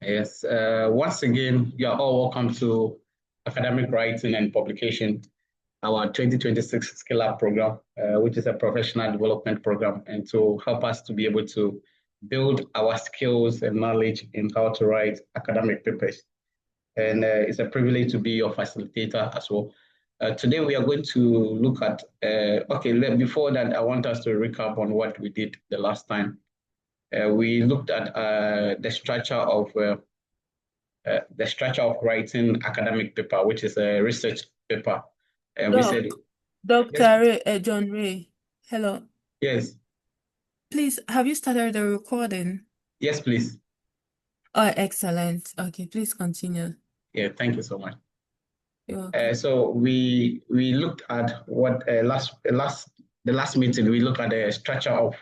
Yes, once again, you are all welcome to Academic Writing and Publication, our 2026 Skill Up program, which is a professional development program, and to help us to be able to build our skills and knowledge in how to write academic papers. And it's a privilege to be your facilitator as well. Today, we are going to look at, before that, I want us to recap on what we did the last time. We looked at the structure of writing academic paper, which is a research paper. And we said, Dr. John Ray, hello. Yes. Please, have you started the recording? Yes, please. Oh, excellent. Okay, please continue. Yeah, thank you so much. You're welcome. So we looked at what the last meeting we looked at the structure of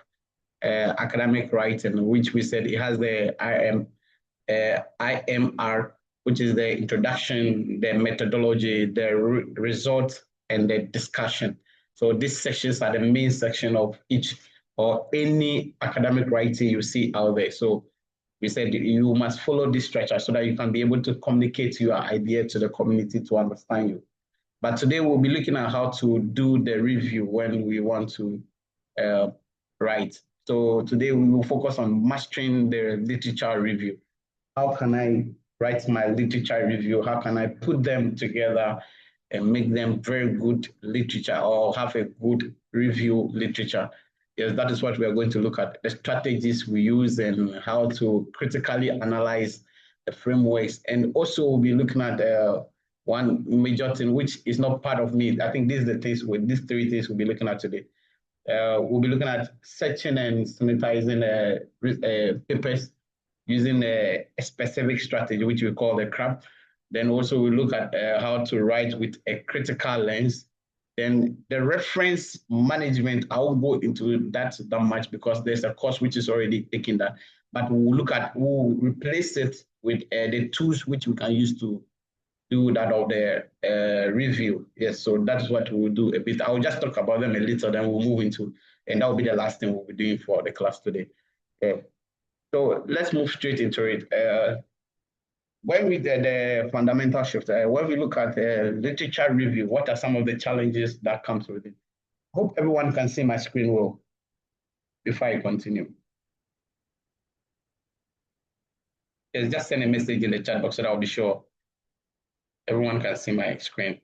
academic writing, which we said it has the IMR, which is the introduction, the methodology, the results, and the discussion. So these sections are the main section of each or any academic writing you see out there. So we said you must follow this structure so that you can be able to communicate your idea to the community to understand you. But today we'll be looking at how to do the review when we want to write. So today we will focus on mastering the literature review. How can I write my literature review? How can I put them together and make them very good literature or have a good review literature? Yes, that is what we are going to look at, the strategies we use and how to critically analyze the frameworks. And also we'll be looking at one major thing, which is not part of me. I think these three things we'll be looking at today. We'll be looking at searching and synthesizing papers using a specific strategy, which we call the CRAAP. Then also we look at how to write with a critical lens. Then the reference management, I won't go into that much because there's a course which is already taking that. But we'll replace it with the tools which we can use to do that of the review. Yes, so that's what we'll do a bit. I'll just talk about them a little, then we'll move into, and that will be the last thing we'll be doing for the class today. So let's move straight into it. When we did the fundamental shift, when we look at literature review, what are some of the challenges that comes with it? Hope everyone can see my screen well before I continue. Yes, just send a message in the chat box so that I'll be sure everyone can see my screen.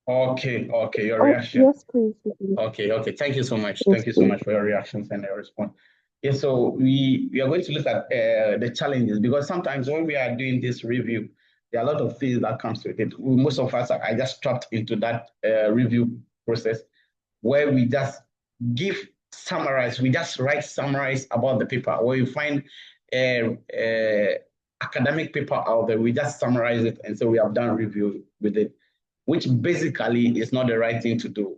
Okay, your reaction. Yes, please. Okay. Thank you so much. Yes, Thank you so much for your reactions and your response. Yes, so we are going to look at the challenges, because sometimes when we are doing this review, there are a lot of things that comes with it. Most of us are just trapped into that review process where we just we just write summarize about the paper. Where you find academic paper out there, we just summarize it and so we have done review with it, which basically is not the right thing to do.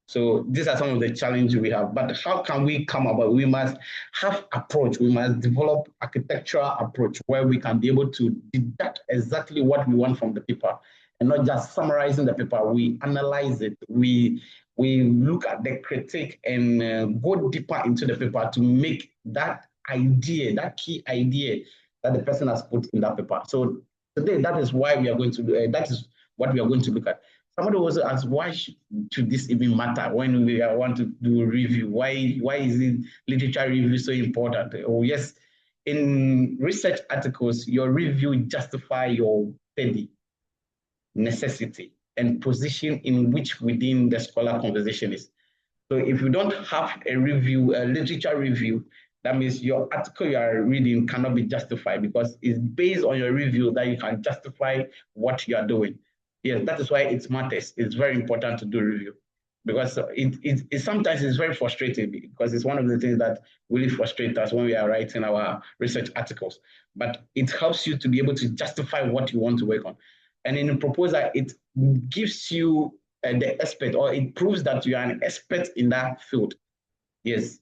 So these are some of the challenges we have. But how can we come about? We must have approach. We must develop architectural approach where we can be able to deduct exactly what we want from the paper and not just summarizing the paper. We analyze it. We look at the critique and go deeper into the paper to make that idea, that key idea that the person has put in that paper. So today, that is why we are going to do. That is what we are going to look at. Somebody also asked, why should this even matter when we want to do a review? Why is it literature review so important? Oh, yes, in research articles, your review justify your study, necessity, and position in which within the scholar conversation is. So if you don't have a review, a literature review, that means your article you are reading cannot be justified because it's based on your review that you can justify what you are doing. Yes, that is why it matters. It's very important to do review because it sometimes it's very frustrating because it's one of the things that really frustrates us when we are writing our research articles. But it helps you to be able to justify what you want to work on. And in a proposal, it gives you the expert, or it proves that you are an expert in that field. Yes.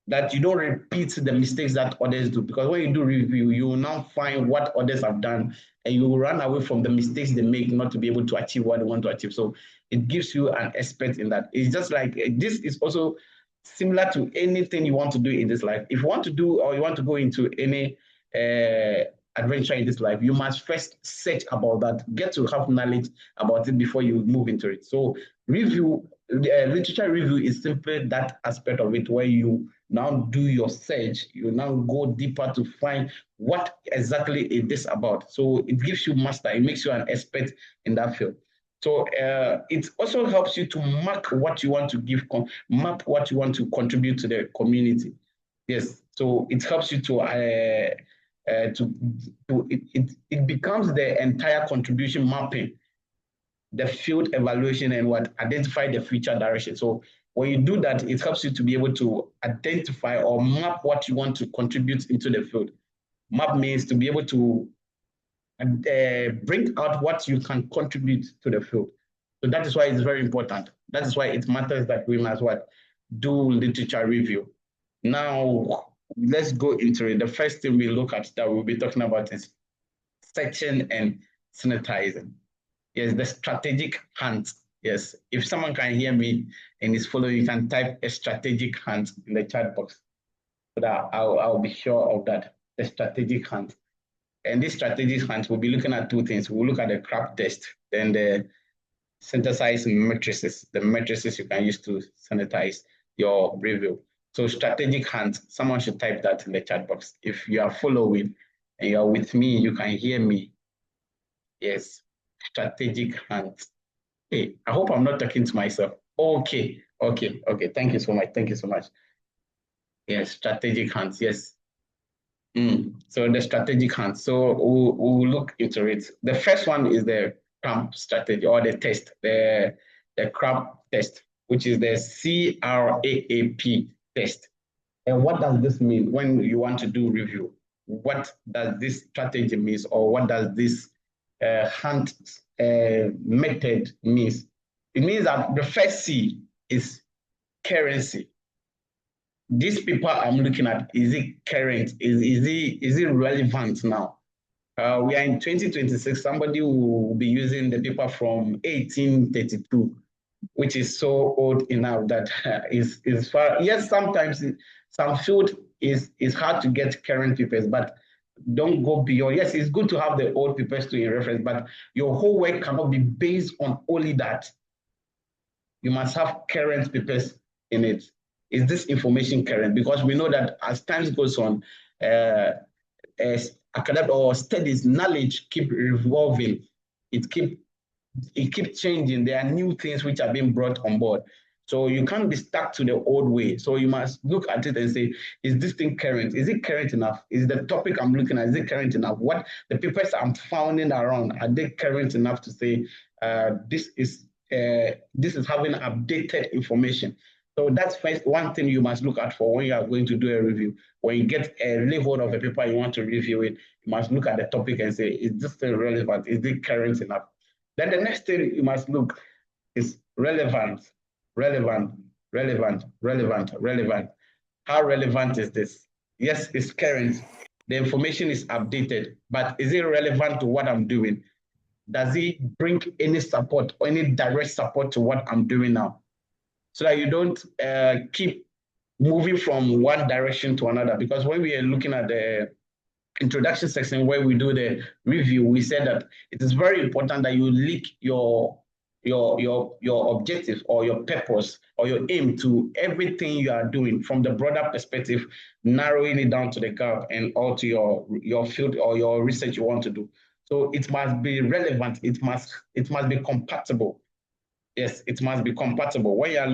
That you don't repeat the mistakes that others do. Because when you do review, you will now find what others have done and you will run away from the mistakes they make not to be able to achieve what they want to achieve. So it gives you an expert in that. It's just like, this is also similar to anything you want to do in this life. If you want to do, or you want to go into any adventure in this life, you must first search about that, get to have knowledge about it before you move into it. So review, literature review is simply that aspect of it where you now do your search, you now go deeper to find what exactly it is about. So it gives you master, it makes you an expert in that field. So it also helps you to mark what you want to give, map what you want to contribute to the community. Yes, so it helps you to it becomes the entire contribution mapping, the field evaluation, and what identify the future direction. So when you do that, it helps you to be able to identify or map what you want to contribute into the field. Map means to be able to bring out what you can contribute to the field. So that is why it's very important. That is why it matters that we must what? Do literature review. Now, let's go into it. The first thing we look at that we'll be talking about is searching and synthesizing. Yes, the strategic hunt. Yes, if someone can hear me and is following, you can type a strategic hunt in the chat box so that I'll be sure of that, the strategic hunt. And this strategic hunt, we'll be looking at two things. We'll look at the CRAAP test, then the synthesize matrices, the matrices you can use to synthesize your review. So strategic hunt, someone should type that in the chat box. If you are following and you are with me, you can hear me. Yes, strategic hunt. Hey, I hope I'm not talking to myself. Okay. Thank you so much. Thank you so much. Yes, strategic hunt. Yes. So the strategic hunt. So we'll look into it. The first one is the CRAAP strategy or the test, the CRAAP test, which is the CRAAP test. And what does this mean when you want to do review? What does this strategy mean, or what does this hunt method means? It means that the first C is currency. This paper I'm looking at, is it current? Is it relevant now? We are in 2026. Somebody will be using the paper from 1832, which is so old enough that is far. Yes, sometimes some field is hard to get current papers, but don't go beyond. Yes, it's good to have the old papers to in reference, but your whole work cannot be based on only that. You must have current papers in it. Is this information current? Because we know that as time goes on, as academic or studies, knowledge keep evolving. It keeps changing. There are new things which are being brought on board. So you can't be stuck to the old way. So you must look at it and say, is this thing current? Is it current enough? Is the topic I'm looking at, is it current enough? What the papers I'm finding around, are they current enough to say this is having updated information? So that's first one thing you must look at for when you are going to do a review. When you get a lay hold of a paper, you want to review it, you must look at the topic and say, is this still relevant? Is it current enough? Then the next thing you must look is relevant. How relevant is this? Yes, it's current. The information is updated, but is it relevant to what I'm doing? Does it bring any support or any direct support to what I'm doing now? So that you don't keep moving from one direction to another. Because when we are looking at the introduction section where we do the review, we said that it is very important that you link your objective or your purpose or your aim to everything you are doing from the broader perspective, narrowing it down to the gap and all to your field or your research you want to do. So it must be relevant. It must be compatible. Yes, it must be compatible. When you are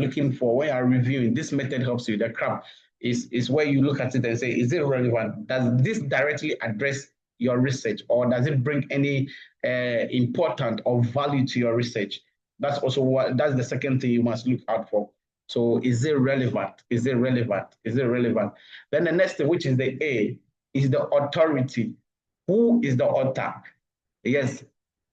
reviewing, this method helps you. The CRAAP is where you look at it and say, is it relevant? Does this directly address your research, or does it bring any important or value to your research? That's the second thing you must look out for. So is it relevant? Is it relevant? Is it relevant? Then the next thing, which is the A, is the authority. Who is the author? Yes,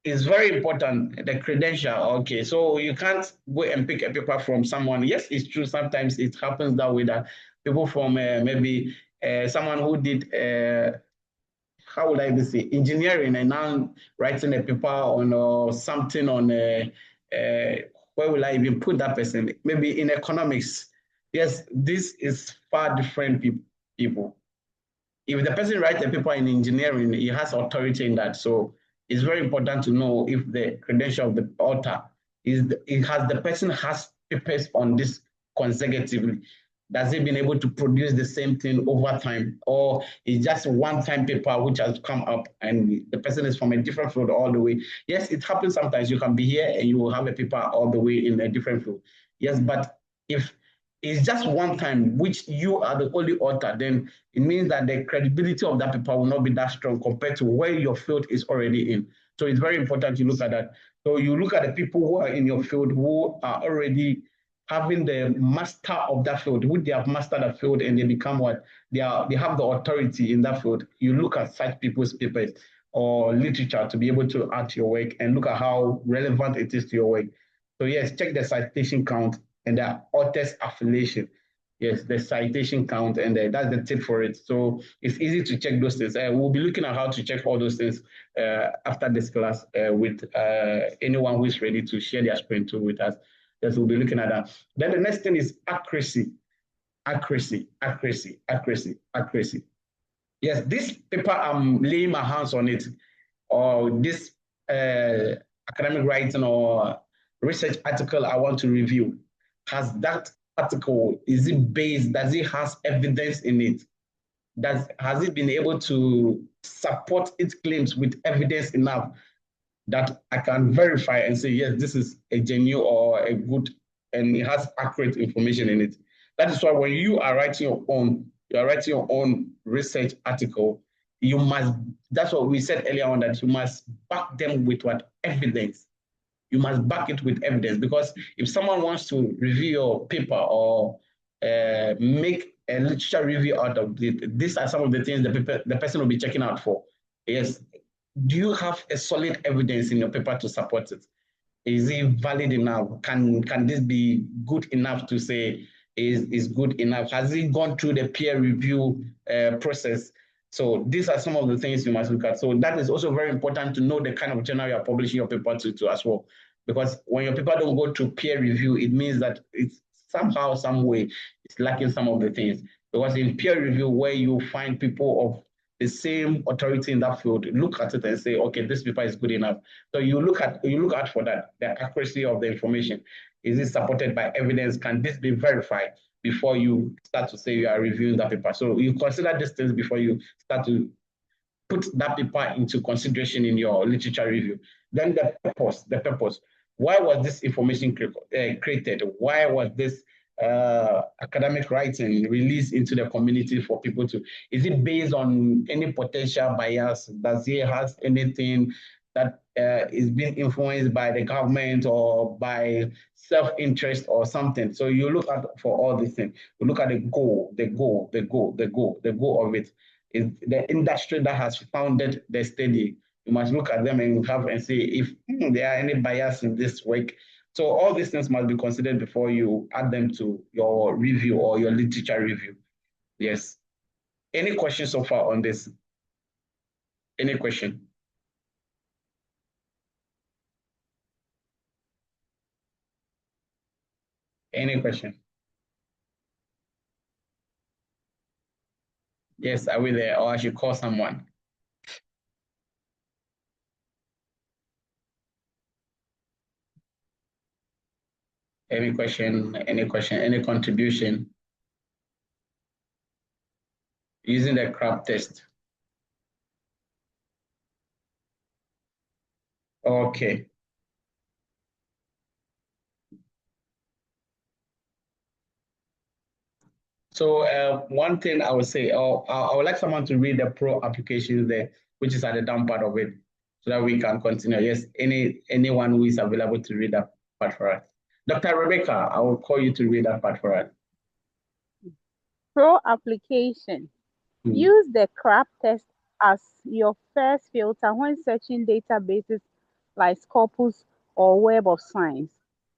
it's very important, the credential. Okay, so you can't go and pick a paper from someone. Yes, it's true. Sometimes it happens that way, that people from maybe someone who did, how would I say, engineering, and now writing a paper on or something on, where will I even put that person? Maybe in economics. Yes, this is far different people. if the person writes a paper in engineering, he has authority in that. So it's very important to know if the credential of the author the person has papers on this consecutively. Does he been able to produce the same thing over time, or it's just one-time paper which has come up and the person is from a different field all the way? Yes, it happens sometimes. You can be here and you will have a paper all the way in a different field. Yes, but if it's just one time, which you are the only author, then it means that the credibility of that paper will not be that strong compared to where your field is already in. So it's very important you look at that. So you look at the people who are in your field who are already having the master of that field, who they have mastered that field and they become what? They have the authority in that field. You look at such people's papers or literature to be able to add to your work and look at how relevant it is to your work. So yes, check the citation count and the author's affiliation. Yes, the citation count, and that's the tip for it. So it's easy to check those things. We'll be looking at how to check all those things after this class with anyone who is ready to share their screen too with us. Yes, we'll be looking at that. Then the next thing is accuracy. Accuracy, accuracy, accuracy, accuracy. Yes, this paper, I'm laying my hands on it, or this academic writing or research article I want to review. Has that article, is it based, does it has evidence in it? Has it been able to support its claims with evidence enough that I can verify and say, yes, this is a genuine or a good, and it has accurate information in it. That is why when you are writing your own research article, you must, that's what we said earlier on, that you must back them with what? Evidence. You must back it with evidence, because if someone wants to review your paper or make a literature review out of it, these are some of the things the person will be checking out for. Yes, do you have a solid evidence in your paper to support it? Is it valid enough? Can this be good enough to say is good enough? Has it gone through the peer review process? So these are some of the things you must look at. So that is also very important to know the kind of journal you are publishing your paper to as well. Because when your paper don't go through peer review, it means that it's somehow, some way, it's lacking some of the things. Because in peer review, where you find people of the same authority in that field, look at it and say, okay, this paper is good enough. So you look out for that, the accuracy of the information. Is it supported by evidence? Can this be verified before you start to say you are reviewing that paper? So you consider these things before you start to put that paper into consideration in your literature review. Then the purpose. Why was this information created? Why was this academic writing released into the community for people to? Is it based on any potential bias? Does it has anything that is being influenced by the government or by self-interest or something? So you look at for all these things. You look at the goal of it. Is the industry that has founded the study. You must look at them and have and see if there are any bias in this work. So all these things must be considered before you add them to your review or your literature review. Yes. Any questions so far on this? Any question? Any question? Yes, are we there? Or I should call someone? Any question? Any question? Any contribution? Using the CRAAP test. Okay. So one thing I would say, I would like someone to read the pro applications there, which is at the down part of it, so that we can continue. Yes, anyone who is available to read that part for us. Dr. Rebecca, I will call you to read that part for us. Pro application. Use the CRAAP test as your first filter when searching databases like Scopus or Web of Science.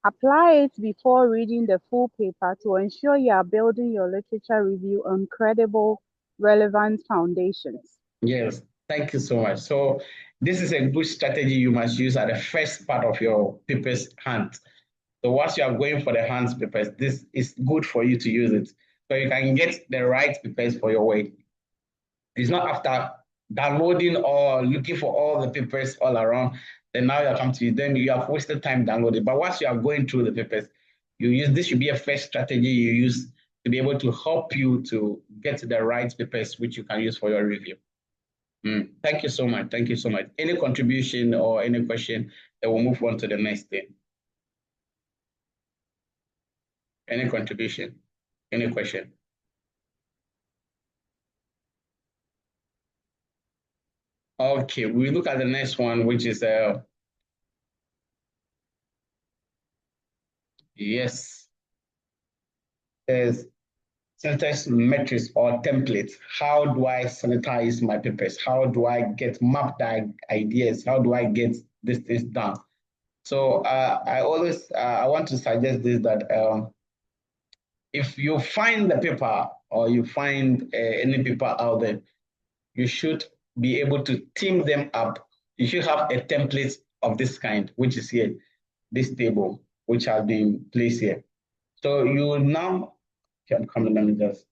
Apply it before reading the full paper to ensure you are building your literature review on credible, relevant foundations. Yes, thank you so much. So this is a good strategy you must use at the first part of your paper's hunt. So once you are going for the hands papers, this is good for you to use it. So you can get the right papers for your work. It's not after downloading or looking for all the papers all around, then now you come to you, then you have wasted time downloading. But once you are going through the papers, you use this should be a first strategy you use to be able to help you to get the right papers which you can use for your review. Thank you so much. Thank you so much. Any contribution or any question, then we'll move on to the next thing. Any contribution? Any question? Okay, we look at the next one, which is yes, there's synthesis matrix or templates. How do I sanitize my papers? How do I get mapped ideas? How do I get these things done? So I always I want to suggest this, that if you find the paper or you find any paper out there, you should be able to team them up. You should have a template of this kind, which is here, this table, which has been placed here. So you now can come, let me just.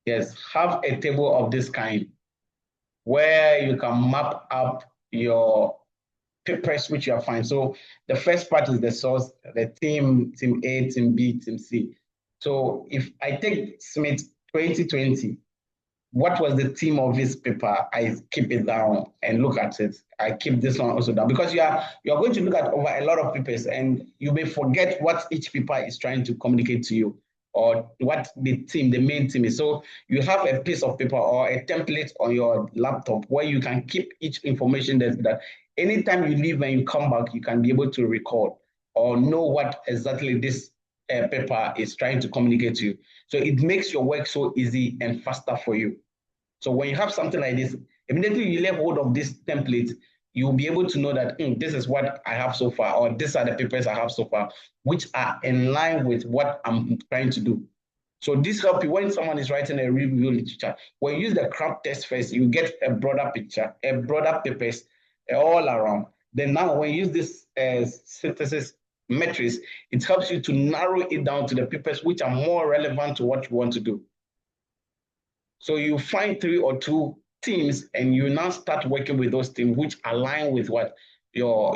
Yes, have a table of this kind where you can map up your papers which you are finding. So the first part is the source, the team A, team B, team C. So if I take Smith 2020, what was the theme of this paper? I keep it down and look at it. I keep this one also down, because you're going to look at over a lot of papers and you may forget what each paper is trying to communicate to you, or what the main theme is. So you have a piece of paper or a template on your laptop where you can keep each information that anytime you leave and you come back, you can be able to recall or know what exactly this paper is trying to communicate to you. So it makes your work so easy and faster for you. So when you have something like this, immediately you lay hold of this template, you'll be able to know that this is what I have so far, or these are the papers I have so far, which are in line with what I'm trying to do. So this helps you when someone is writing a review literature. When you use the CRAAP test first, you get a broader picture, a broader papers all around. Then now when you use this synthesis matrix, it helps you to narrow it down to the papers which are more relevant to what you want to do. So you find 3 or 2 teams and you now start working with those teams which align with what your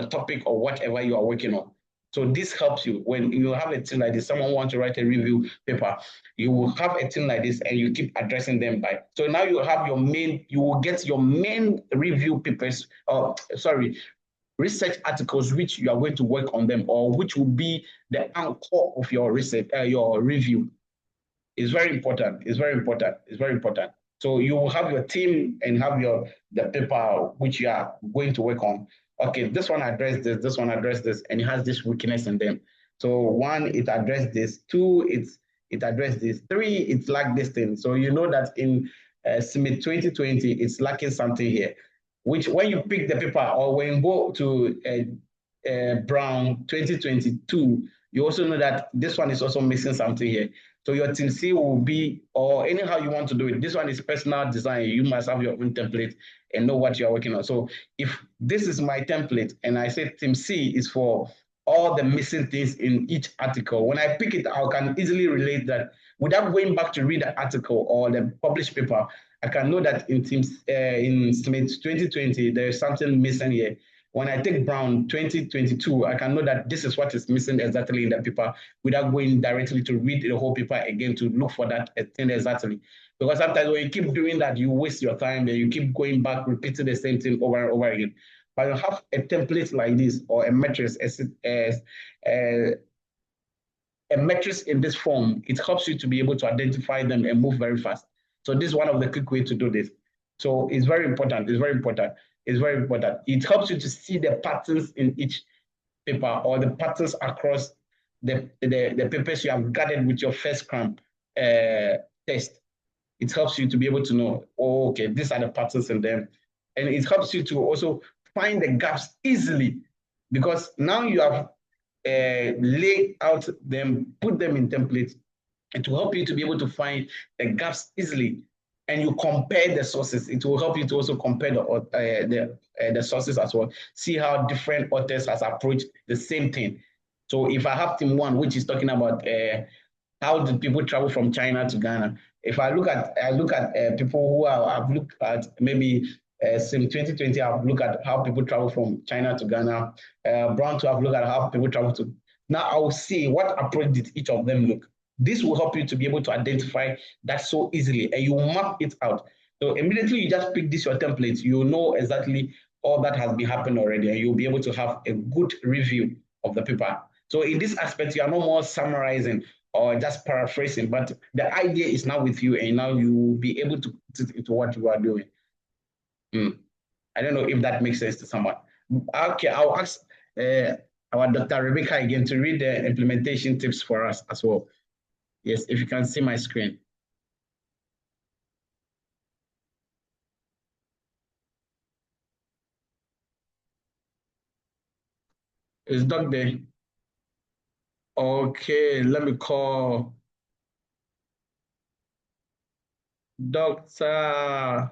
topic or whatever you are working on. So this helps you when you have a team like this. Someone wants to write a review paper, you will have a team like this and you keep addressing them by. So now you have you will get your main review papers, research articles which you are going to work on them, or which will be the anchor of your research, your review. It's very important. It's very important. It's very important. So you will have your team and have the paper which you are going to work on. Okay, this one addressed this one addressed this, and it has this weakness in them. So 1, it addressed this. 2, it addressed this. 3, it's like this thing. So you know that in Smith 2020, it's lacking something here, which when you pick the paper or when you go to Brown 2022, you also know that this one is also missing something here. So your team C will be, or anyhow you want to do it. This one is personal design. You must have your own template and know what you're working on. So if this is my template and I say team C is for all the missing things in each article, when I pick it, I can easily relate that without going back to read the article or the published paper. I can know that in Smith 2020, there is something missing here. When I take Brown 2022, I can know that this is what is missing exactly in the paper without going directly to read the whole paper again to look for that thing exactly. Because sometimes when you keep doing that, you waste your time and you keep going back, repeating the same thing over and over again. But you have a template like this or a matrix, a matrix in this form, it helps you to be able to identify them and move very fast. So this is one of the quick ways to do this. So it's very important. It's very important. It's very important. It helps you to see the patterns in each paper or the patterns across the papers you have gathered with your first CRAAP test. It helps you to be able to know, oh, okay, these are the patterns in them. And it helps you to also find the gaps easily, because now you have laid out them, put them in templates, and to help you to be able to find the gaps easily. And you compare the sources. It will help you to also compare the sources as well. See how different authors has approached the same thing. So if I have team 1, which is talking about How did people travel from China to Ghana? If I look at people who I've looked at maybe since 2020, I've looked at how people travel from China to Ghana. Brown to have looked at how people travel to. Now I will see what approach did each of them look. This will help you to be able to identify that so easily, and you map it out. So immediately you just pick this your template, you know exactly all that has been happening already, and you'll be able to have a good review of the paper. So in this aspect, you are no more summarizing or just paraphrasing, but the idea is now with you, and now you will be able to put it into what you are doing. I don't know if that makes sense to someone. Okay, I'll ask our Dr. Rebecca again to read the implementation tips for us as well. Yes, if you can see my screen. Is Doc there? Okay, let me call Dr.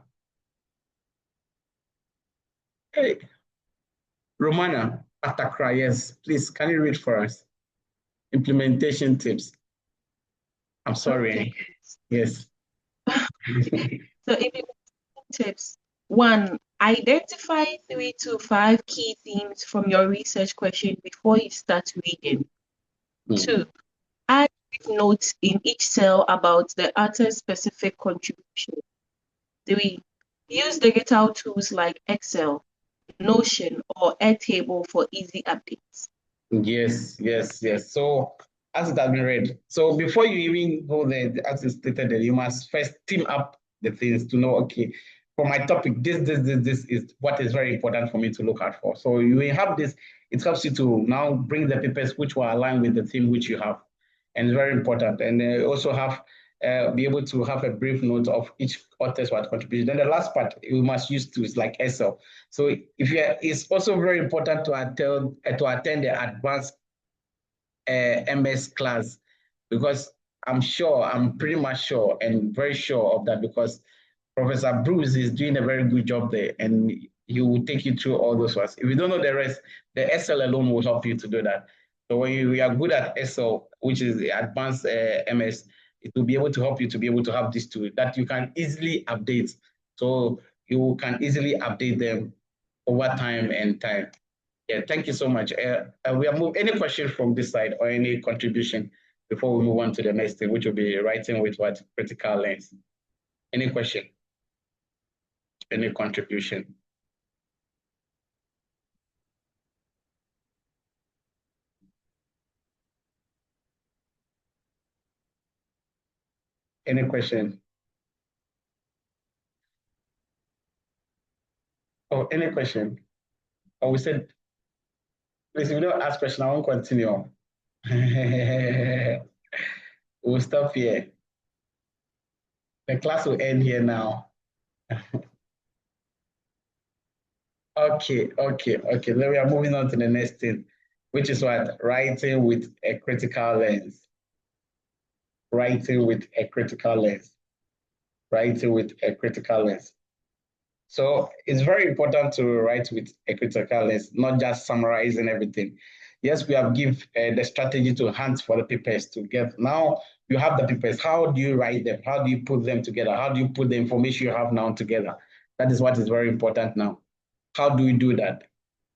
Hey, Romana Atakra, yes, please, can you read for us? Implementation tips. I'm sorry. Okay. Yes. So implementation tips. 1, identify 3 to 5 key themes from your research question before you start reading. 2, add notes in each cell about the author's specific contribution. 3, use digital tools like Excel, Notion, or Airtable for easy updates. Yes, yes, yes. So as it has been read, so before you even go there, as it's stated there, you must first team up the things to know, okay, for my topic, this is what is very important for me to look out for. So you will have this, it helps you to now bring the papers which will align with the theme which you have. And it's very important. And also have be able to have a brief note of each author's contribution. Then the last part you must use tools like Excel. So if it's also very important to attend the advanced MS class, because I'm pretty much sure and very sure of that, because Professor Bruce is doing a very good job there, and he will take you through all those ones. If you don't know the rest, the Excel alone will help you to do that. So when you are good at Excel, which is the advanced MS, it will be able to help you to be able to have this tool that you can easily update. So you can easily update them over time and time. Yeah, thank you so much. We are moving. Any question from this side or any contribution before we move on to the next thing, which will be writing with what critical lens? Any question? Any contribution? Any question? Oh, any question? Oh, we said, please, if you don't ask question, I won't continue. We'll stop here. The class will end here now. Okay. Then we are moving on to the next thing, which is what? Writing with a critical lens. Writing with a critical lens. Writing with a critical lens. So it's very important to write with a critical lens, not just summarizing everything. Yes, we have given the strategy to hunt for the papers to get. Now you have the papers. How do you write them? How do you put them together? How do you put the information you have now together? That is what is very important now. How do we do that?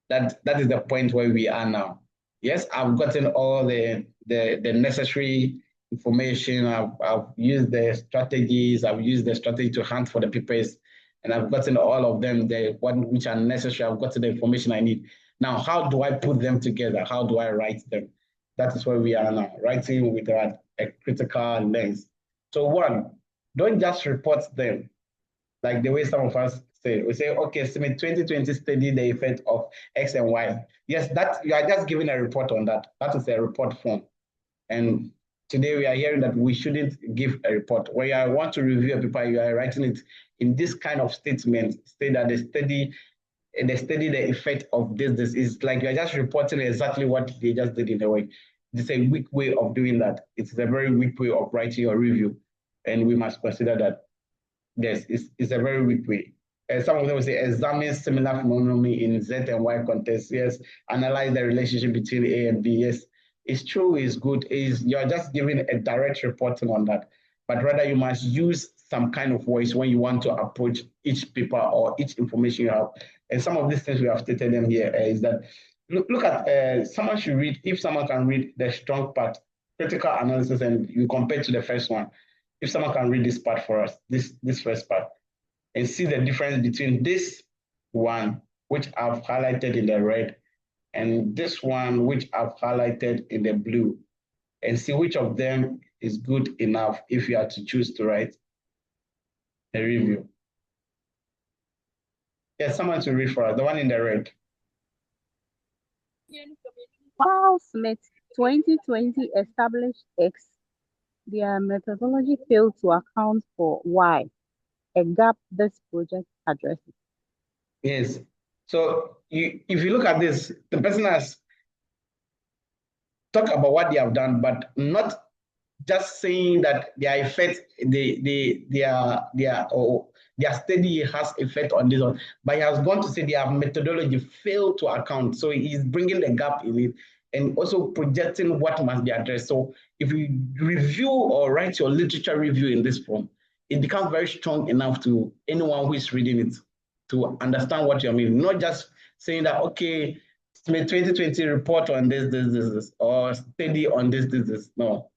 That is the point where we are now. Yes, I've gotten all the necessary information. I've used the strategies. I've used the strategy to hunt for the papers, and I've gotten all of them, the one which are necessary. I've gotten the information I need. Now, how do I put them together? How do I write them? That is where we are now, writing with a critical lens. So 1, don't just report them like the way some of us say. We say, okay, estimate 2020 study the effect of X and Y. Yes, that you are just giving a report on that. That is a report form. And today we are hearing that we shouldn't give a report. When you want to review a paper, you are writing it in this kind of statement, state that the study, the effect of this is like you're just reporting exactly what they just did in the way. It's a weak way of doing that. It's a very weak way of writing your review. And we must consider that. Yes, it's a very weak way. Some of them will say examine similar phenomena in Z and Y context. Yes, analyze the relationship between A and B. Yes, is true, is good, is you're just giving a direct reporting on that. But rather you must use some kind of voice when you want to approach each paper or each information you have. And some of these things we have stated them here is that look at someone should read, if someone can read the strong part, critical analysis, and you compare to the first one. If someone can read this part for us, this first part, and see the difference between this one, which I've highlighted in the red, and this one, which I've highlighted in the blue, and see which of them is good enough if you are to choose to write a review. Yes, someone to read for us, the one in the red. While Smith 2020 established X, their methodology failed to account for Y, a gap this project addresses. Yes. So if you look at this, the person has talked about what they have done, but not just saying that their effect, their study has effect on this one, but he has gone to say their methodology failed to account. So he's bringing the gap in it and also projecting what must be addressed. So if you review or write your literature review in this form, it becomes very strong enough to anyone who is reading it to understand what you mean, not just saying that, okay, 2020 report on this, or study on this. No.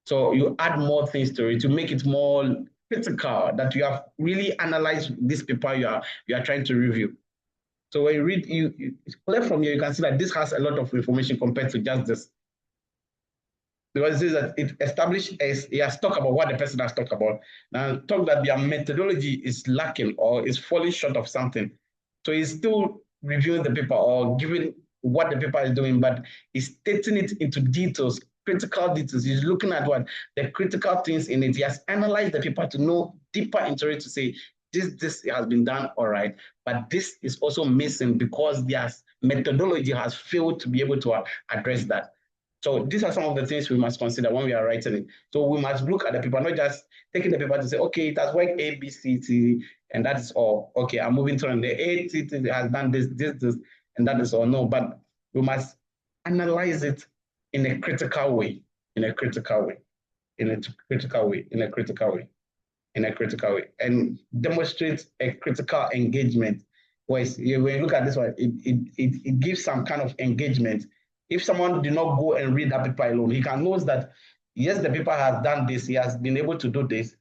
So you add more things to it to make it more critical, that you have really analyzed this paper you are trying to review. So when you read, you collect from here, you can see that this has a lot of information compared to just this. Because it says that it established as he has talked about what the person has talked about. Now talk that their methodology is lacking or is falling short of something. So he's still reviewing the paper or giving what the paper is doing, but he's stating it into details, critical details. He's looking at what the critical things in it. He has analyzed the paper to know deeper into it to say, this has been done all right, but this is also missing because their methodology has failed to be able to address that. So these are some of the things we must consider when we are writing it. So we must look at the paper, not just taking the paper to say, okay, it has worked A, B, C, T, and that is all. Okay, I'm moving to the A, T, T has done this, and that is all. No, but we must analyze it in a critical way, and demonstrate a critical engagement. When you look at this one, it gives some kind of engagement. If someone did not go and read that paper alone, he can know that, yes, the paper has done this, he has been able to do this.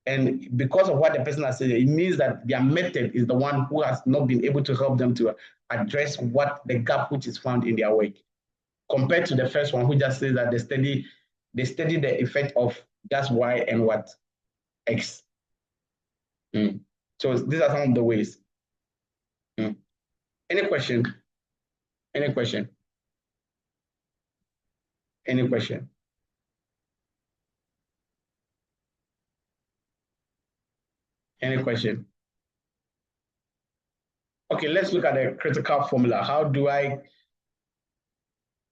And because of what the person has said, it means that their method is the one who has not been able to help them to address what the gap which is found in their work. Compared to the first one, who just says that they study the effect of just Y and what? X. So these are some of the ways. Any question? Any question? Any question? Any question? Okay, let's look at the critical formula. How do I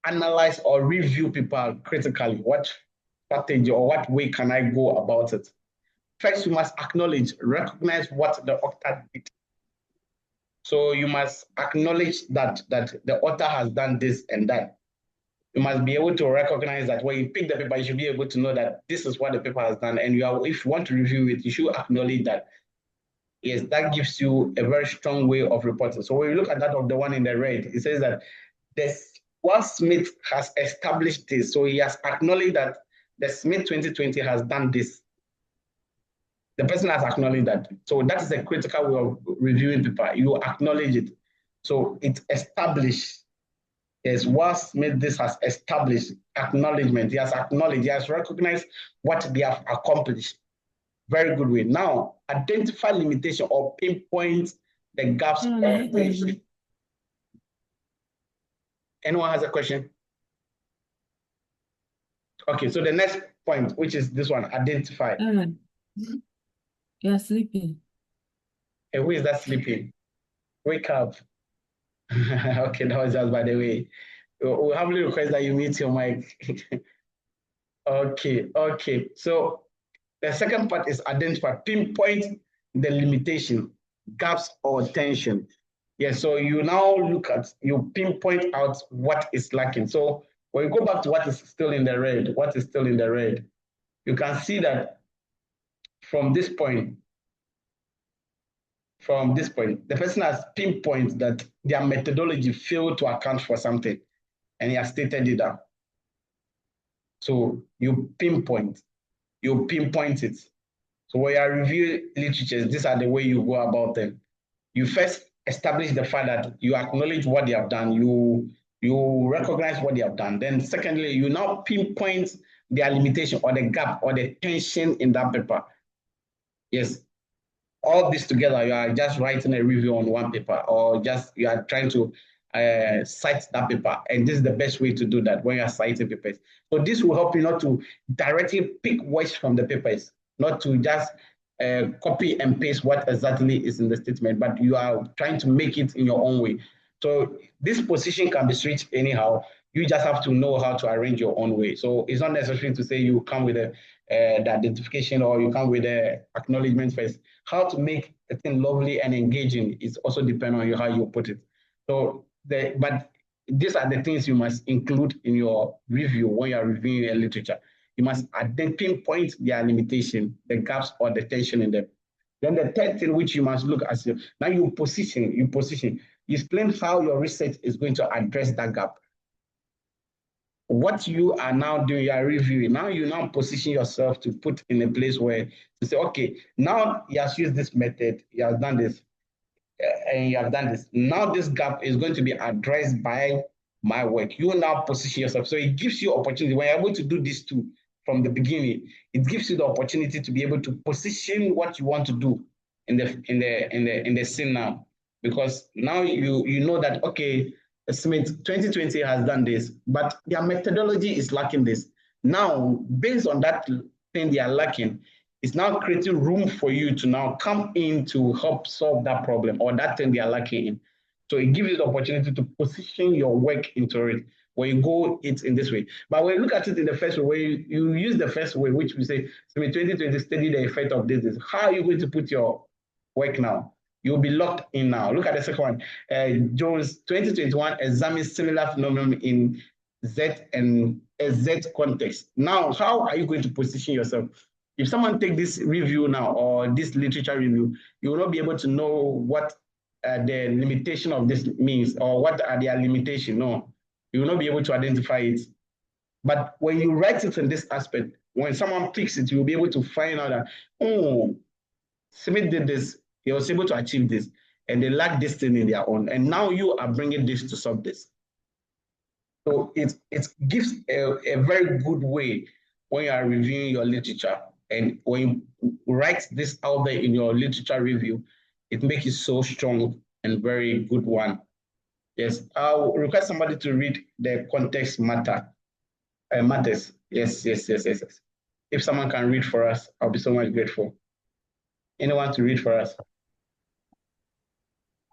analyze or review people critically? What strategy or what way can I go about it? First, you must acknowledge, recognize what the author did. So you must acknowledge that the author has done this and that. You must be able to recognize that when you pick the paper, you should be able to know that this is what the paper has done. And if you want to review it, you should acknowledge that. Yes, that gives you a very strong way of reporting. So when you look at that of the one in the red, it says that while Smith has established this, so he has acknowledged that the Smith 2020 has done this. The person has acknowledged that. So that is a critical way of reviewing paper. You acknowledge it. So it established. Yes, while Smith this has established acknowledgement. He has acknowledged, he has recognized what they have accomplished. Very good way. Now, identify limitation or pinpoint the gaps. Anyone has a question? Okay, so the next point, which is this one, identify. You're sleeping. Hey, who is that sleeping? Wake up. Okay, that was just by the way. We humbly request that you mute your mic. Okay. So the second part is identify, pinpoint the limitation, gaps or tension. Yeah, so you now you pinpoint out what is lacking. So When you go back to what is still in the red, you can see that from this point, the person has pinpointed that their methodology failed to account for something, and he has stated it down. So you pinpoint it. So when you are reviewing literatures, these are the way you go about them. You first establish the fact that you acknowledge what they have done, you recognize what they have done. Then secondly, you now pinpoint their limitation or the gap or the tension in that paper. Yes, all this together, you are just writing a review on one paper, or just you are trying to cite that paper. And this is the best way to do that when you are citing papers. So this will help you not to directly pick words from the papers, not to just copy and paste what exactly is in the statement, but you are trying to make it in your own way. So this position can be switched anyhow. You just have to know how to arrange your own way. So it's not necessary to say you come with the identification or you come with the acknowledgement first. How to make a thing lovely and engaging is also dependent on you, how you put it. So, but these are the things you must include in your review when you are reviewing a literature. You must pinpoint their limitation, the gaps or the tension in them. Then the third thing which you must look at, now you position, you explain how your research is going to address that gap. What you are now doing, you are reviewing. Now you position yourself to put in a place where to say, okay, now he has used this method, he has done this, and you have done this. Now this gap is going to be addressed by my work. You now position yourself. So it gives you opportunity. When you're able to do this too from the beginning, it gives you the opportunity to be able to position what you want to do in the scene now. Because now you know that, okay, Smith 2020 has done this, but their methodology is lacking this. Now, based on that thing they are lacking, it's now creating room for you to now come in to help solve that problem or that thing they are lacking in. So it gives you the opportunity to position your work into it when you go it in this way. But when you look at it in the first way, you use the first way, which we say, Smith 2020 study the effect of this. How are you going to put your work now? You'll be locked in now. Look at the second one. Jones 2021 examines similar phenomenon in Z and Z context. Now, how are you going to position yourself? If someone take this review now or this literature review, you will not be able to know what the limitation of this means or what are their limitations. No, you will not be able to identify it. But when you write it in this aspect, when someone picks it, you'll be able to find out that, oh, Smith did this, he was able to achieve this, and they lack this thing in their own. And now you are bringing this to solve this. So it gives a very good way when you are reviewing your literature. And when you write this out there in your literature review, it makes it so strong and very good one. Yes, I'll request somebody to read the context matters. Yes. If someone can read for us, I'll be so much grateful. Anyone to read for us?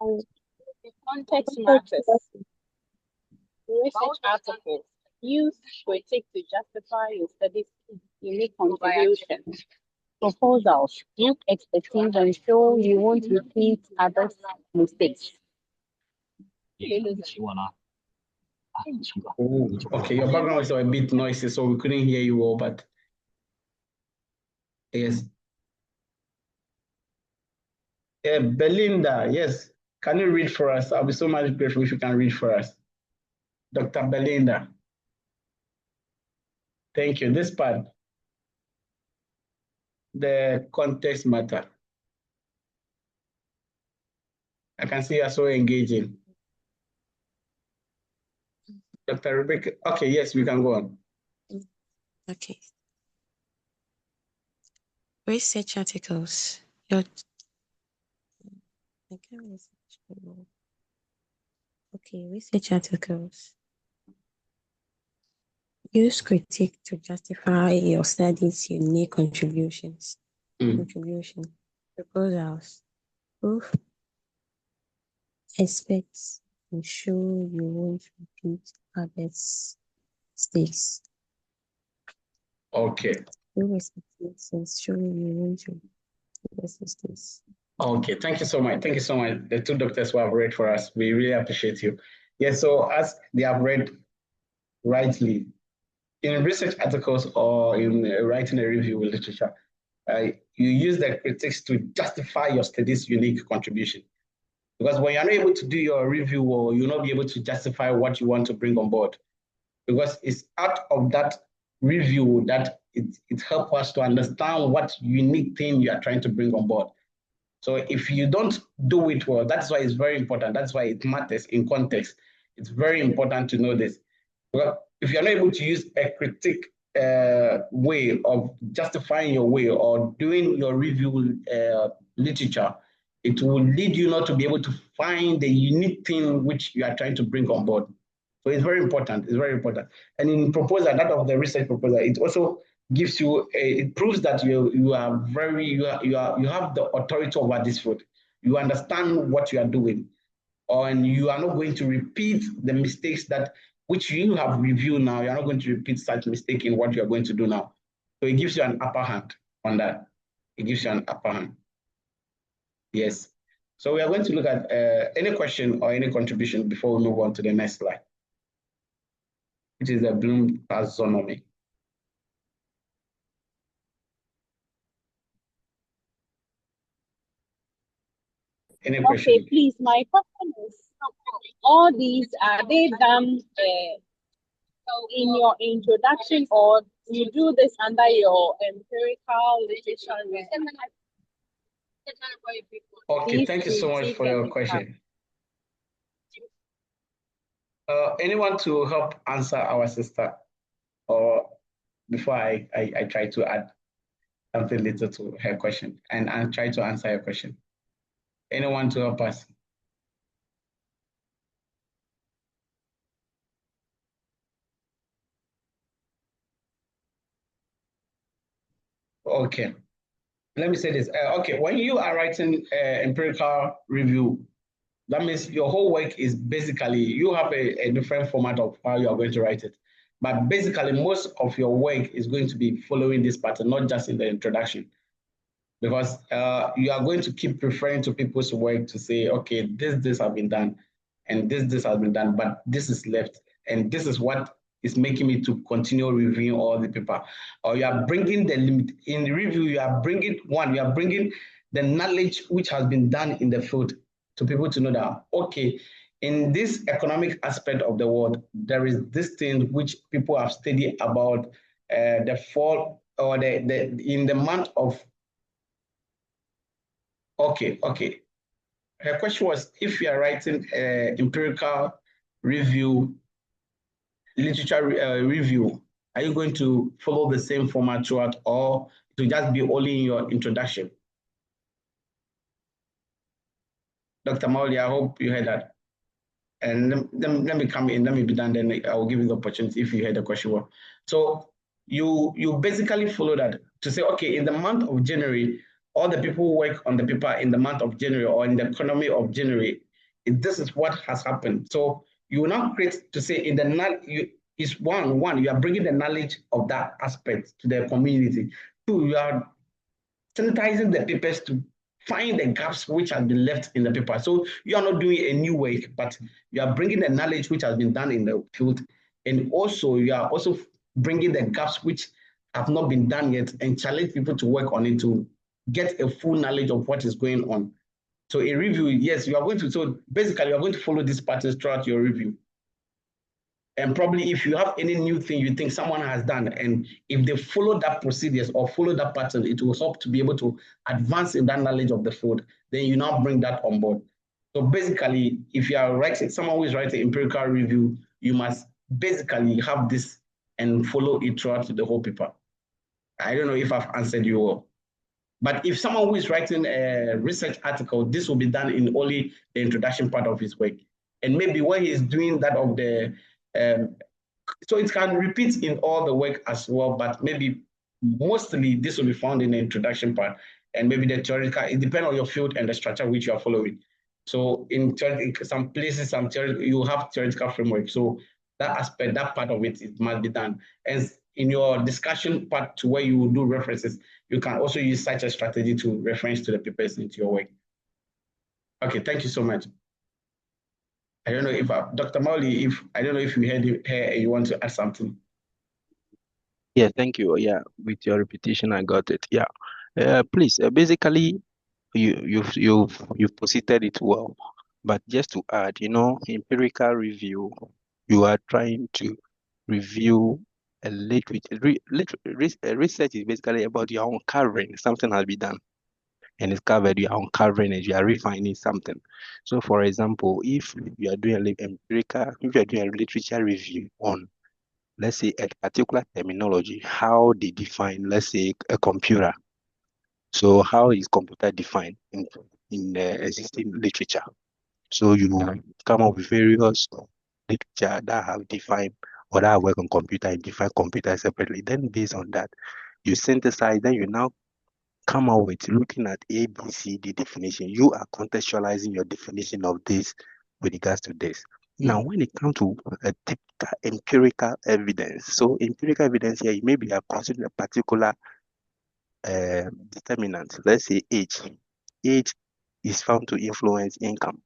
The context matters. Research articles use critique to justify your study's unique contribution. Proposals use expertise and show you won't repeat others' mistakes. Oh, okay, your background was a bit noisy, so we couldn't hear you all, but yes. Belinda, yes. Can you read for us? I'll be so much grateful if you can read for us. Dr. Belinda. Thank you. This part, the context matter. I can see you are so engaging. Dr. Rebecca, okay, yes, we can go on. Okay. Research articles. Okay, research articles. Use critique to justify your study's unique contributions. Contribution. Proposals. Proof. Aspects and show you won't repeat others' mistakes. Okay. Show you won't repeat others' mistakes. Okay, thank you so much. Thank you so much. The two doctors who have read for us, we really appreciate you. Yes, so as they have read, rightly. In research articles or in writing a review with literature, you use the critics to justify your study's unique contribution. Because when you're not able to do your review, or you'll not be able to justify what you want to bring on board. Because it's out of that review that it helps us to understand what unique thing you are trying to bring on board. So if you don't do it well, that's why it's very important. That's why it matters in context. It's very important to know this. Well, if you're not able to use a critique way of justifying your way or doing your review literature, it will lead you not to be able to find the unique thing which you are trying to bring on board. So it's very important. It's very important. And in proposal, that of the research proposal, it also gives you it proves that you have the authority over this field. You understand what you are doing, and you are not going to repeat the mistakes that which you have reviewed now. You're not going to repeat such mistake in what you are going to do now. So it gives you an upper hand on that. It gives you an upper hand. Yes. So we are going to look at any question or any contribution before we move on to the next slide, which is the Bloom taxonomy. Any question? Okay, please. My question is, all these, are they done in your introduction, or you do this under your empirical literature? Okay, thank you so much for your question. Anyone to help answer our sister, or before I try to add something little to her question and try to answer your question? Anyone to help us? Okay, let me say this. Okay, when you are writing empirical review, that means your whole work is basically, you have a different format of how you are going to write it. But basically, most of your work is going to be following this pattern, not just in the introduction. Because you are going to keep referring to people's work to say, okay, this has been done, and this has been done, but this is left, and this is what is making me to continue reviewing all the paper. Or you are bringing the limit in the review. You are bringing the knowledge which has been done in the field to people to know that, okay, in this economic aspect of the world, there is this thing which people have studied about the fall or in the month of. Okay. Her question was, if you are writing empirical review, literature review, are you going to follow the same format throughout, or to just be only in your introduction? Dr. Mauli, I hope you heard that. And let me come in, let me be done, then I will give you the opportunity if you heard the question well. So you basically follow that to say, okay, in the month of January, all the people who work on the paper in the month of January or in the economy of January, this is what has happened. So you will now create to say in the one, you are bringing the knowledge of that aspect to the community. Two, you are sanitizing the papers to find the gaps which have been left in the paper. So you are not doing a new work, but you are bringing the knowledge which has been done in the field. And also you are also bringing the gaps which have not been done yet and challenge people to work on it to get a full knowledge of what is going on. So a review, yes, you are going to, so basically you are going to follow these patterns throughout your review. And probably if you have any new thing you think someone has done, and if they follow that procedures or follow that pattern, it will help to be able to advance in that knowledge of the field. Then you now bring that on board. So basically, if you are writing, someone who is writing empirical review, you must basically have this and follow it throughout the whole paper. I don't know if I've answered you well. But if someone who is writing a research article, this will be done in only the introduction part of his work. And maybe when he is doing that of the, so it can repeat in all the work as well, but maybe mostly this will be found in the introduction part. And maybe the theoretical, it depends on your field and the structure which you are following. So in some places, you have theoretical framework. So that aspect, that part of it must be done. And in your discussion part to where you do references, you can also use such a strategy to reference to the papers into your work. Okay, thank you so much. I don't know if Dr. Mowley, I don't know if you heard you want to add something. Yeah, thank you. Yeah, with your repetition, I got it. Yeah. Please, basically, you've posited it well. But just to add, empirical review, you are trying to review a research is basically about your uncovering something has been done and it's covered, you are uncovering it, you are refining something. So for example, if you are doing if you are doing a literature review on, let's say, a particular terminology, how they define, let's say, a computer. So how is computer defined in the existing literature? So you come up with various literature that have defined or that work on computer and define computer separately. Then based on that, you synthesize, then you now come out with looking at A, B, C, D definition. You are contextualizing your definition of this with regards to this. Now, when it comes to a typical empirical evidence, so empirical evidence here, you maybe have considered a particular determinant, let's say age. Age is found to influence income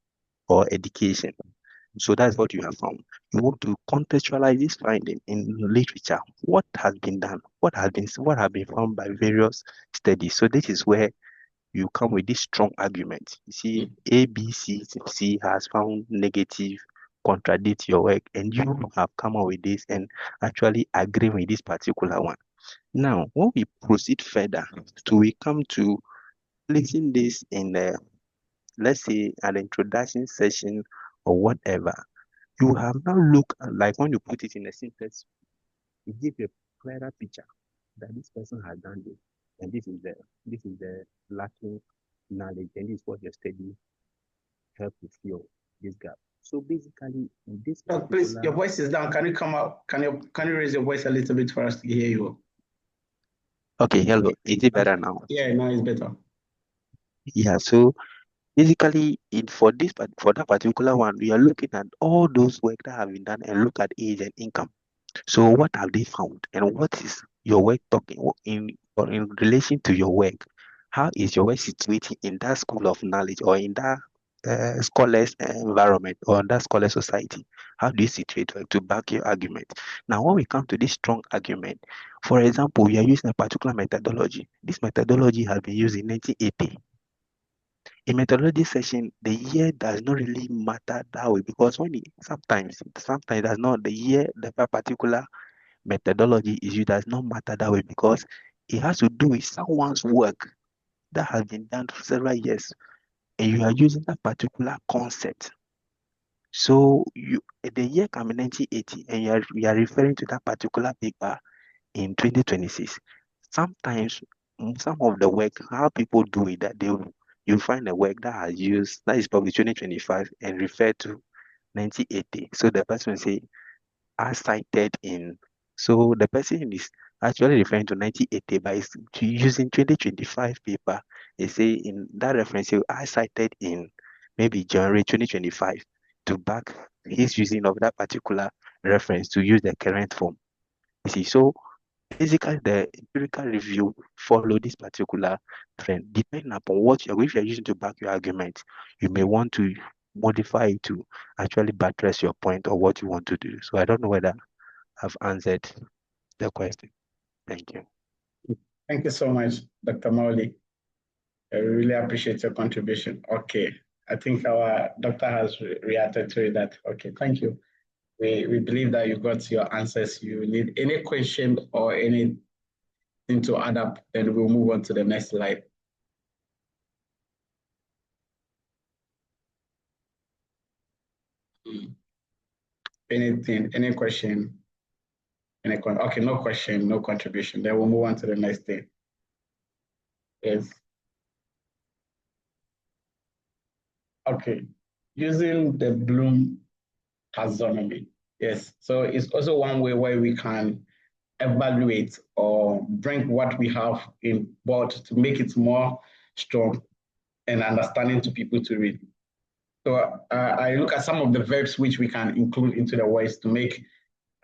or education. So that's what you have found. You want to contextualize this finding in literature. What has been done? What has been found by various studies? So this is where you come with this strong argument. You see, A, B, C has found negative, contradict your work, and you have come up with this and actually agree with this particular one. Now, when we proceed further, we come to placing this in the, let's say, an introduction session or whatever. You have now looked like when you put it in a synthesis, it gives a clearer picture that this person has done this, and this is the lacking knowledge, and this is what your study help to fill this gap. So basically, in this please, your voice is down. Can you come up? Can you raise your voice a little bit for us to hear you? Okay, hello. Is it better now? Yeah, now it's better. Yeah, so basically, for that particular one, we are looking at all those work that have been done and look at age and income. So what have they found, and what is your work talking in relation to your work? How is your work situated in that school of knowledge or in that scholars environment or in that scholar society? How do you situate to back your argument? Now, when we come to this strong argument, for example, we are using a particular methodology. This methodology has been used in 1980. In methodology session, the year does not really matter that way because sometimes that's not the year, the particular methodology is used, does not matter that way because it has to do with someone's work that has been done for several years and you are using that particular concept. So the year can be 1980 and you are referring to that particular paper in 2026. Sometimes some of the work, how people do it, that you find a work that is published 2025 and refer to 1980. So the person will say, as cited in. So the person is actually referring to 1980, but is using 2025 paper. They say in that reference, as cited in maybe January 2025 to back his using of that particular reference to use the current form. You see, so basically the empirical review follow this particular trend. Depending upon what if you're using to back your argument, you may want to modify it to actually buttress your point or what you want to do. So I don't know whether I've answered the question. Thank you. Thank you so much, Dr. Mowley. I really appreciate your contribution. Okay, I think our doctor has reacted to that. Okay, thank you. We believe that you got your answers. You need any question or anything to add up, then we'll move on to the next slide. Anything, any question? Okay, no question, no contribution. Then we'll move on to the next thing. Yes. Okay, using the Bloom taxonomy. Yes, so it's also one way where we can evaluate or bring what we have in board to make it more strong and understanding to people to read. So I look at some of the verbs which we can include into the words to make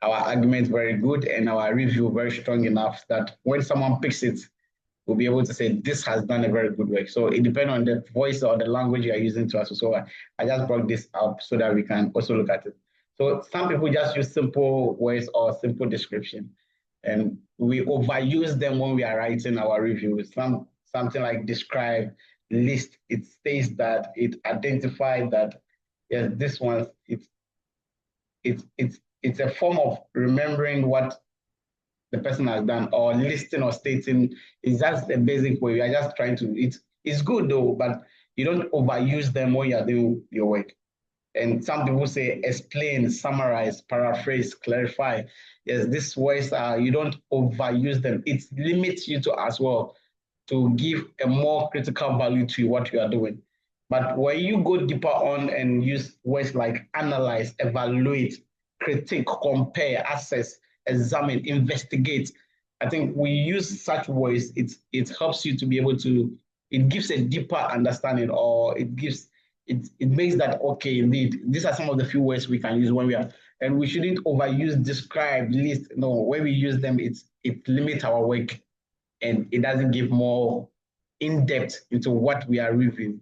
our argument very good and our review very strong enough that when someone picks it, we'll be able to say this has done a very good work. So it depends on the voice or the language you are using to us. So I just brought this up so that we can also look at it. So some people just use simple words or simple description, and we overuse them when we are writing our reviews. Something like describe, list, it states that, it identifies that, yes, this one, it's a form of remembering what the person has done, or listing or stating. Is just a basic way. We are just trying to, it's good though, but you don't overuse them when you're doing your work. And some people say explain, summarize, paraphrase, clarify. Yes, these words you don't overuse them. It limits you to as well to give a more critical value to what you are doing. But when you go deeper on and use words like analyze, evaluate, critique, compare, assess, examine, investigate, I think we use such words, it helps you to be able to, it gives a deeper understanding, or it makes that, okay, indeed, these are some of the few words we can use when we are, and we shouldn't overuse describe, list. No, when we use them, it limits our work, and it doesn't give more in-depth into what we are reviewing.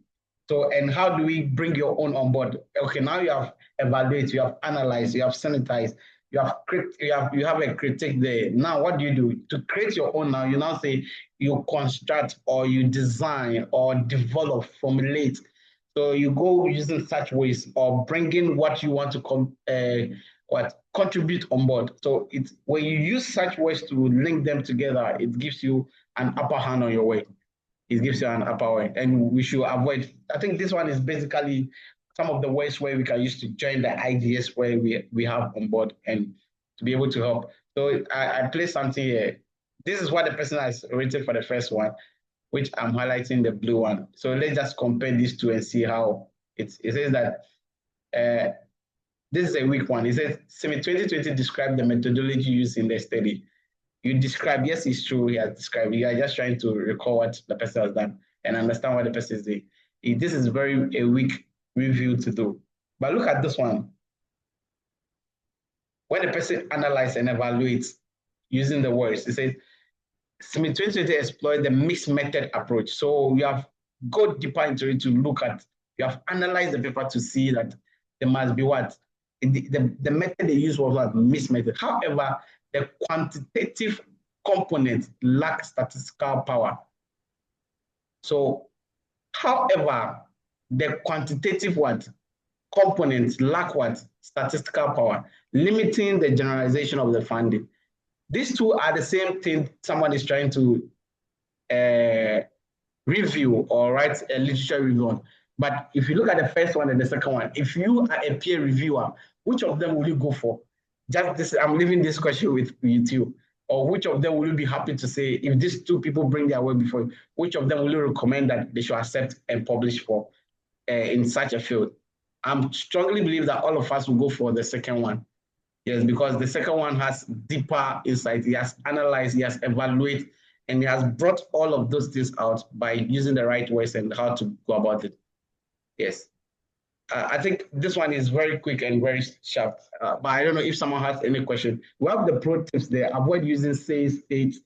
So, and how do we bring your own on board? Okay, now you have evaluated, you have analyzed, you have sanitized, you have a critique there. Now, what do? To create your own now, you now say you construct, or you design, or develop, formulate. So you go using such ways, or bringing what you want to contribute on board. So it's when you use such ways to link them together, it gives you an upper hand on your way. It gives you an upper way, and we should avoid. I think this one is basically some of the ways where we can use to join the ideas where we have on board, and to be able to help. So I placed something here. This is what the person has written for the first one, which I'm highlighting the blue one. So let's just compare these two and see how it says that this is a weak one. It says, SIMI 2020 described the methodology used in the study. You describe, yes, it's true, he has described. You are just trying to recall what the person has done and understand what the person is doing. This is a weak review to do. But look at this one. When the person analyzes and evaluates using the words, it says, SIMI 2020 explored the mixed method approach. So you have go deeper into it to look at, you have analyzed the paper to see that there must be what? The method they used was a mixed method. However, the quantitative component lack statistical power. So, however, the quantitative components lack statistical power, limiting the generalization of the finding. These two are the same thing someone is trying to review or write a literature review on. But if you look at the first one and the second one, if you are a peer reviewer, which of them will you go for? Just this, I'm leaving this question with you. Or which of them will you be happy to say, if these two people bring their work before you, which of them will you recommend that they should accept and publish for in such a field? I strongly believe that all of us will go for the second one. Yes, because the second one has deeper insight. He has analyzed, he has evaluated, and he has brought all of those things out by using the right words and how to go about it. Yes. I think this one is very quick and very sharp, but I don't know if someone has any question. We have the pro tips there. Avoid using say, state.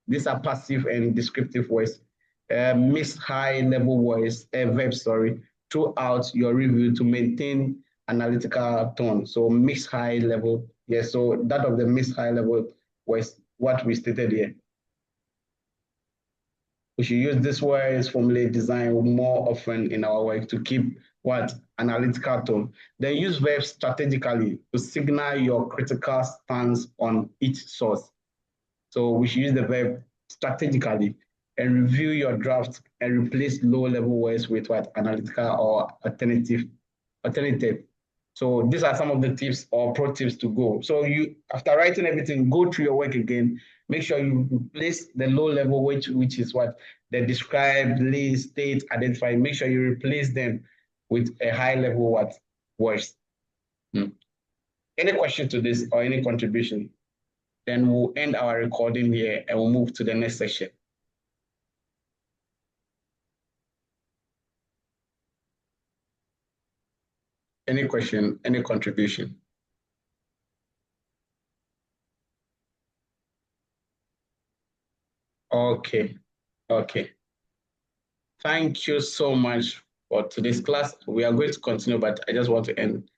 These are passive and descriptive words. Mix high-level words, verbs, throughout your review to maintain analytical tone. So mix high-level, yes, so that of the mix high-level was what we stated here. We should use this words, formulate, design more often in our work to keep analytical tone. Then use verbs strategically to signal your critical stance on each source. So we should use the verb strategically and review your draft and replace low-level words with analytical or alternative. So these are some of the tips or pro tips to go. So you, after writing everything, go through your work again. Make sure you replace the low-level which is the describe, list, state, identify. Make sure you replace them with a high-level words. Any question to this or any contribution? Then we'll end our recording here and we'll move to the next section. Any question, any contribution? Okay. Okay. Thank you so much for today's class. We are going to continue, but I just want to end